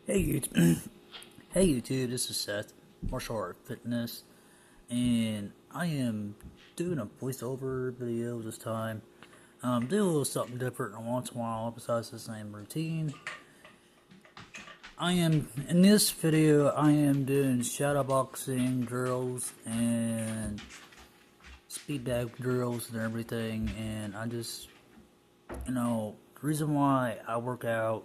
Hey YouTube, hey YouTube, this is Seth, Martial Art Fitness, and I am doing a voiceover video this time. Do a little something different once in a while besides the same routine. In this video, I am doing shadowboxing drills and speed bag drills and everything, and the reason why I work out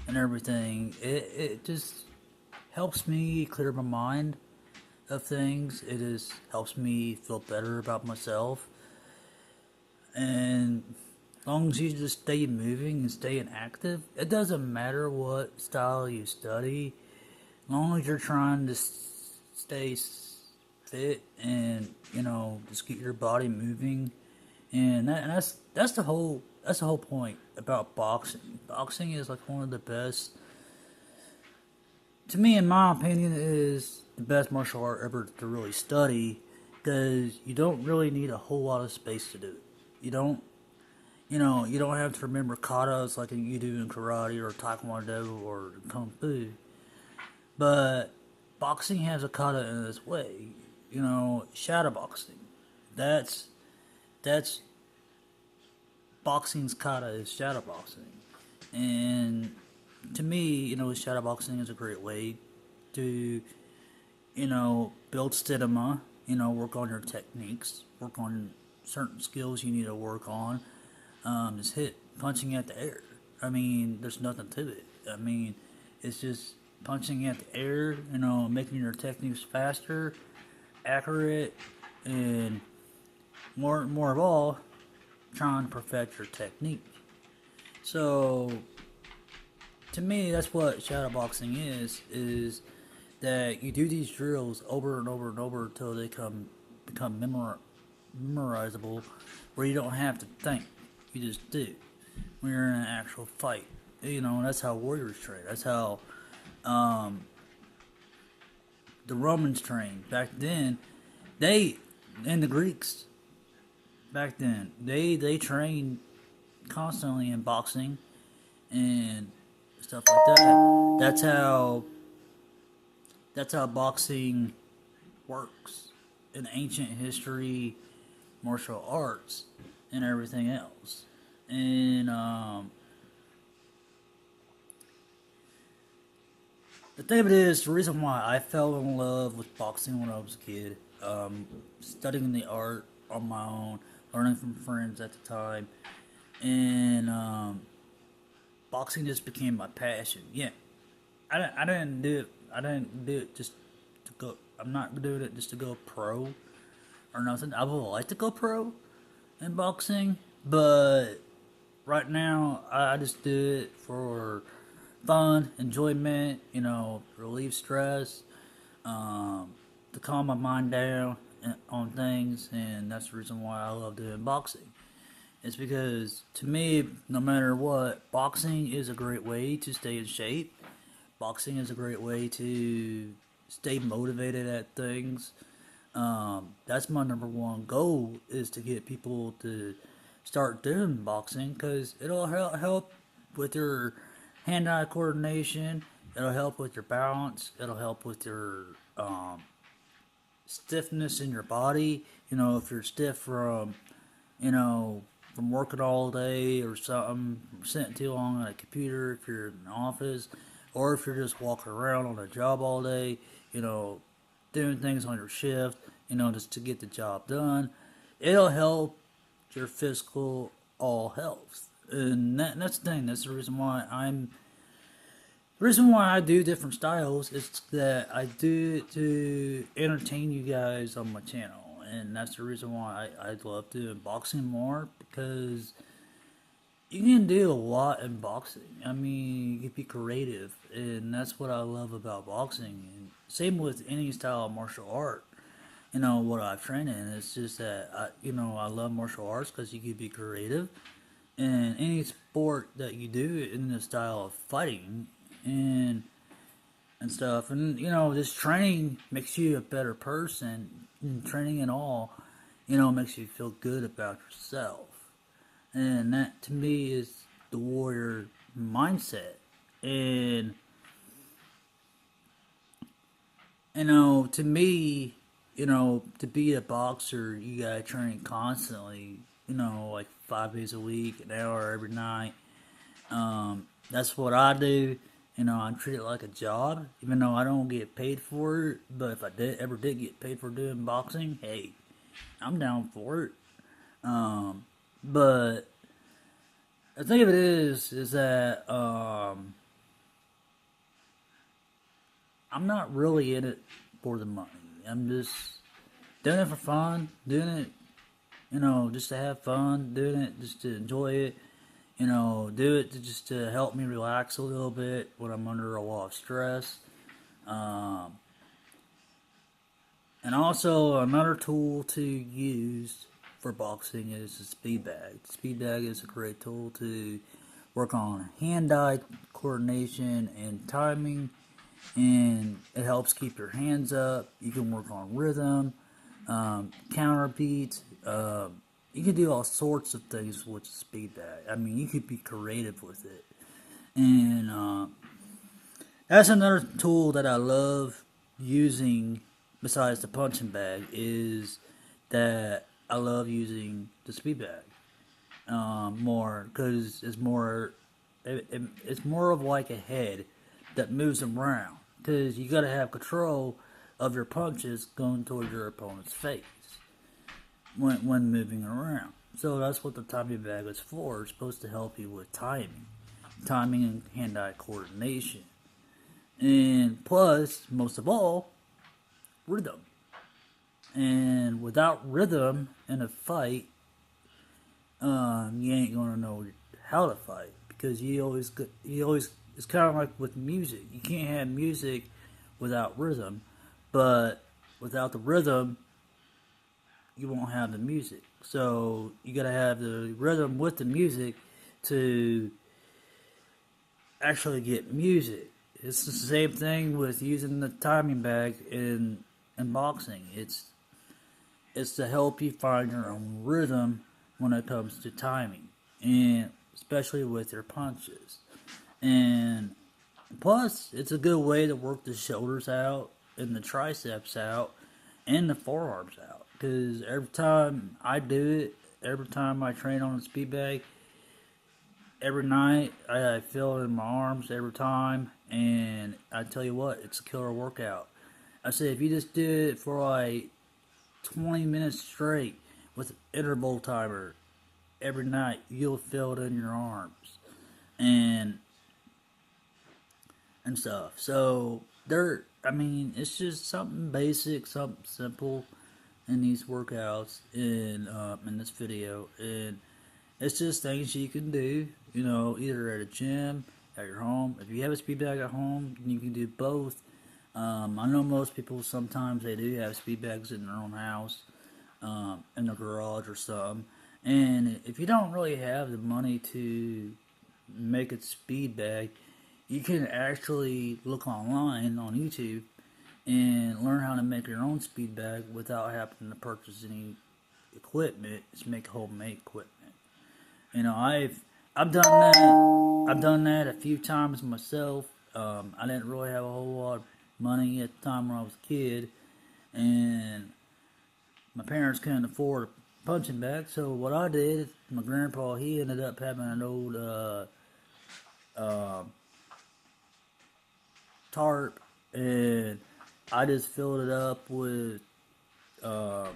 and everything, it just helps me clear my mind of things. It just helps me feel better about myself. And as long as you just stay moving and staying active, it doesn't matter what style you study. As long as you're trying to stay fit and just get your body moving, and that's the whole point about boxing. Boxing is like one of the best, to me, in my opinion, is the best martial art ever to really study, because you don't really need a whole lot of space to do it. You don't, you don't have to remember katas like you do in karate or taekwondo or kung fu. But boxing has a kata in this way. Shadow boxing. That's that's boxing's kata is shadow boxing, and to me, shadow boxing is a great way to build stamina, work on your techniques, work on certain skills you need to work on. Just hit punching at the air. I mean, there's nothing to it. I mean, it's just punching at the air, making your techniques faster, accurate, and more of all, trying to perfect your technique. So, to me, that's what shadowboxing is that you do these drills over and over and over until they become memorizable, where you don't have to think. You just do. When you're in an actual fight. That's how warriors train. That's how um, the Romans trained. Back then, they, and the Greeks, back then, they trained constantly in boxing and stuff like that. That's how boxing works in ancient history, martial arts, and everything else. And the thing of it is, the reason why I fell in love with boxing when I was a kid, studying the art on my own, learning from friends at the time, and boxing just became my passion. Yeah, I didn't do it. I didn't do it just to go. I'm not doing it just to go pro or nothing. I would like to go pro in boxing, but right now I just do it for fun, enjoyment. Relieve stress, to calm my mind down on things, and that's the reason why I love doing boxing. It's because, to me, no matter what, boxing is a great way to stay in shape. Boxing is a great way to stay motivated at things. That's my number one goal, is to get people to start doing boxing, because it'll help with your hand-eye coordination. It'll help with your balance. It'll help with your stiffness in your body. If you're stiff you know, from working all day or something, from sitting too long on a computer, if you're in an office, or if you're just walking around on a job all day, doing things on your shift, just to get the job done, it'll help your physical all health. And that's the thing. That's the reason why I do different styles is that I do it to entertain you guys on my channel. And that's the reason why I love doing boxing more, because you can do a lot in boxing. I mean, you can be creative, and that's what I love about boxing. And same with any style of martial art. What I've trained in. It's just that I love martial arts because you can be creative, and any sport that you do in the style of fighting and stuff. And this training makes you a better person. And training and all, makes you feel good about yourself. And that, to me, is the warrior mindset. And To me, to be a boxer, you gotta train constantly. Like 5 days a week, an hour every night. That's what I do. I treat it like a job, even though I don't get paid for it. But if I ever did get paid for doing boxing, hey, I'm down for it. But the thing of it is that I'm not really in it for the money. I'm just doing it for fun, doing it, just to have fun, doing it just to enjoy it. Do it just to help me relax a little bit when I'm under a lot of stress. Um, and also, another tool to use for boxing is the speed bag. The speed bag is a great tool to work on hand-eye coordination and timing, and it helps keep your hands up. You can work on rhythm, counter beats. You can do all sorts of things with the speed bag. I mean, you could be creative with it, and that's another tool that I love using. Besides the punching bag, is that I love using the speed bag more because it's more of like a head that moves around because you got to have control of your punches going towards your opponent's face when moving around. So that's what the timing bag is for. It's supposed to help you with timing and hand-eye coordination, and plus, most of all, rhythm. And without rhythm in a fight, you ain't gonna know how to fight because you always. It's kind of like with music. You can't have music without rhythm, but without the rhythm, you won't have the music. So you gotta have the rhythm with the music to actually get music. It's the same thing with using the timing bag in boxing. It's to help you find your own rhythm when it comes to timing, and especially with your punches. And plus, it's a good way to work the shoulders out and the triceps out and the forearms out. Because every time I do it, every time I train on the speed bag, every night I feel it in my arms every time. And I tell you what, it's a killer workout. I say if you just do it for like 20 minutes straight with an interval timer every night, you'll feel it in your arms and stuff. So I mean, it's just something basic, something simple in these workouts in this video, and it's just things you can do. Either at a gym, at your home. If you have a speed bag at home, you can do both. I know most people sometimes they do have speed bags in their own house, in their garage or something. And if you don't really have the money to make a speed bag, you can actually look online on YouTube and learn how to make your own speed bag without having to purchase any equipment. Just make homemade equipment. I've done that. I've done that a few times myself. I didn't really have a whole lot of money at the time when I was a kid, and my parents couldn't afford a punching bag. So what I did, my grandpa he ended up having an old uh, tarp, and I just filled it up with uh,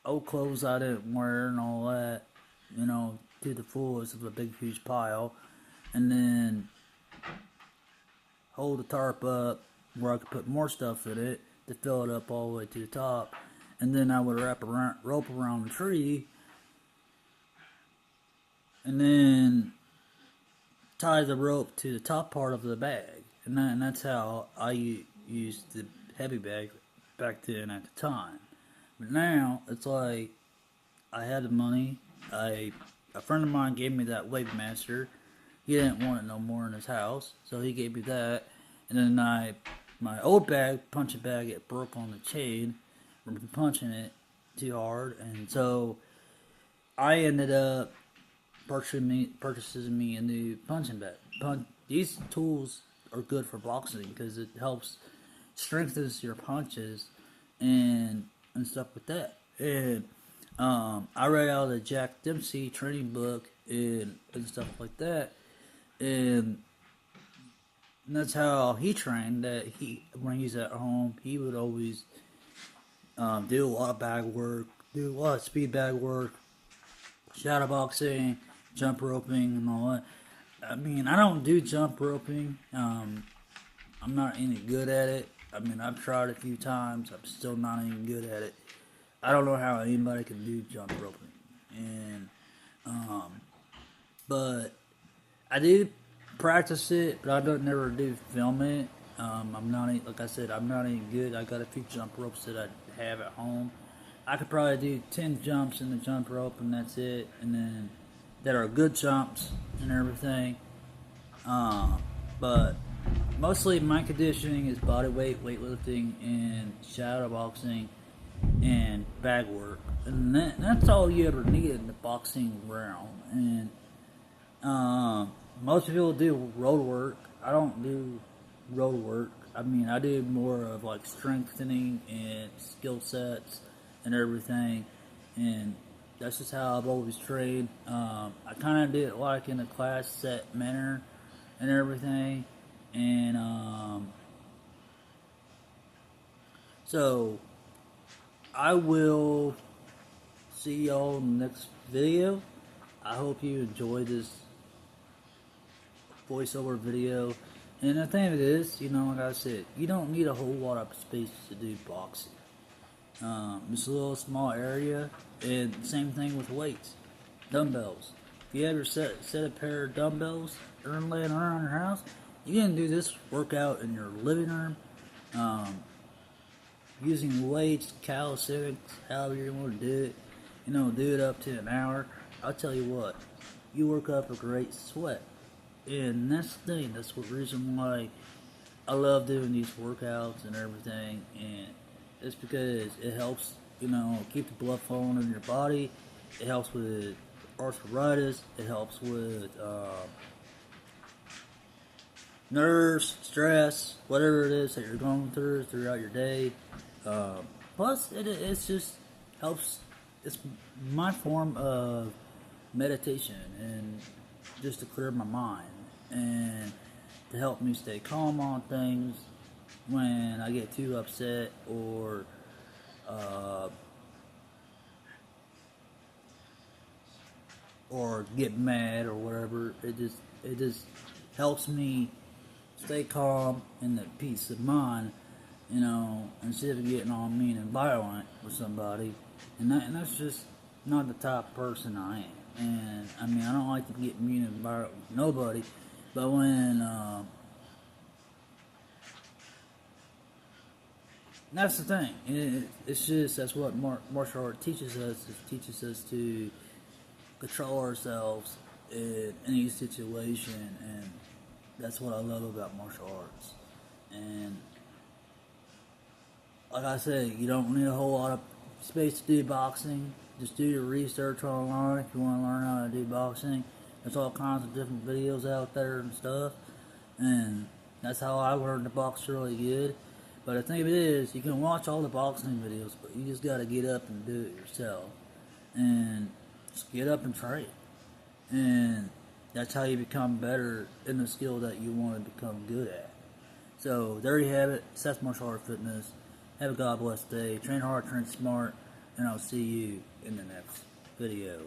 old clothes I didn't wear and all that, to the fullest of a big huge pile, and then hold the tarp up where I could put more stuff in it to fill it up all the way to the top, and then I would wrap a rope around the tree, and then tie the rope to the top part of the bag, and that's how I used the heavy bag back then at the time. But now it's like I had the money. A friend of mine gave me that Wave Master. He didn't want it no more in his house, so he gave me that. And then my old punching bag, it broke on the chain from punching it too hard, and so I ended up purchasing me a new punching bag. These tools are good for boxing because it helps strengthens your punches and stuff like that. And I read out the Jack Dempsey training book and stuff like that, and that's how he trained. That he when he's at home, he would always do a lot of bag work, do a lot of speed bag work, shadow boxing, jump roping, and all that. I mean, I don't do jump roping. I'm not any good at it. I mean, I've tried a few times. I'm still not even good at it. I don't know how anybody can do jump roping, and but I do practice it, but I don't never do film it. I'm not like I said, I'm not any good. I got a few jump ropes that I have at home. I could probably do 10 jumps in the jump rope, and that's it. And then that are good jumps and everything. But mostly my conditioning is body weight, weightlifting, and shadow boxing and bag work, and that's all you ever need in the boxing realm. And most people do road work. I don't do road work. I mean, I do more of like strengthening and skill sets and everything, and that's just how I've always trained. I kind of did it like in a class set manner and everything, and so I will see y'all in the next video. I hope you enjoyed this voiceover video. And the thing is, like I said, you don't need a whole lot of space to do boxing. It's a little small area, and same thing with weights, dumbbells. If you ever set a pair of dumbbells laying around your house, you can do this workout in your living room, using weights, calisthenics, however you want to do it. Do it up to an hour. I'll tell you what, you work up a great sweat. And that's the thing, that's the reason why I love doing these workouts and everything, and it's because it helps, keep the blood flowing in your body. It helps with arthritis. It helps with nerves, stress, whatever it is that you're going through throughout your day. Plus, it's just helps. It's my form of meditation and just to clear my mind and to help me stay calm on things when I get too upset or get mad or whatever. It just helps me stay calm and at peace of mind, instead of getting all mean and violent with somebody. And that's just not the type of person I am. And I mean, I don't like to get mean and violent with nobody, but when that's the thing. It's just that's what martial art teaches us. It teaches us to control ourselves in any situation, and that's what I love about martial arts. And like I said, you don't need a whole lot of space to do boxing. Just do your research online if you want to learn how to do boxing. There's all kinds of different videos out there and stuff, and that's how I learned to box really good. But the thing of it is, you can watch all the boxing videos, but you just got to get up and do it yourself. And just get up and train. And that's how you become better in the skill that you want to become good at. So, there you have it. Seth Martial Art Fitness. Have a God bless day. Train hard, train smart, and I'll see you in the next video.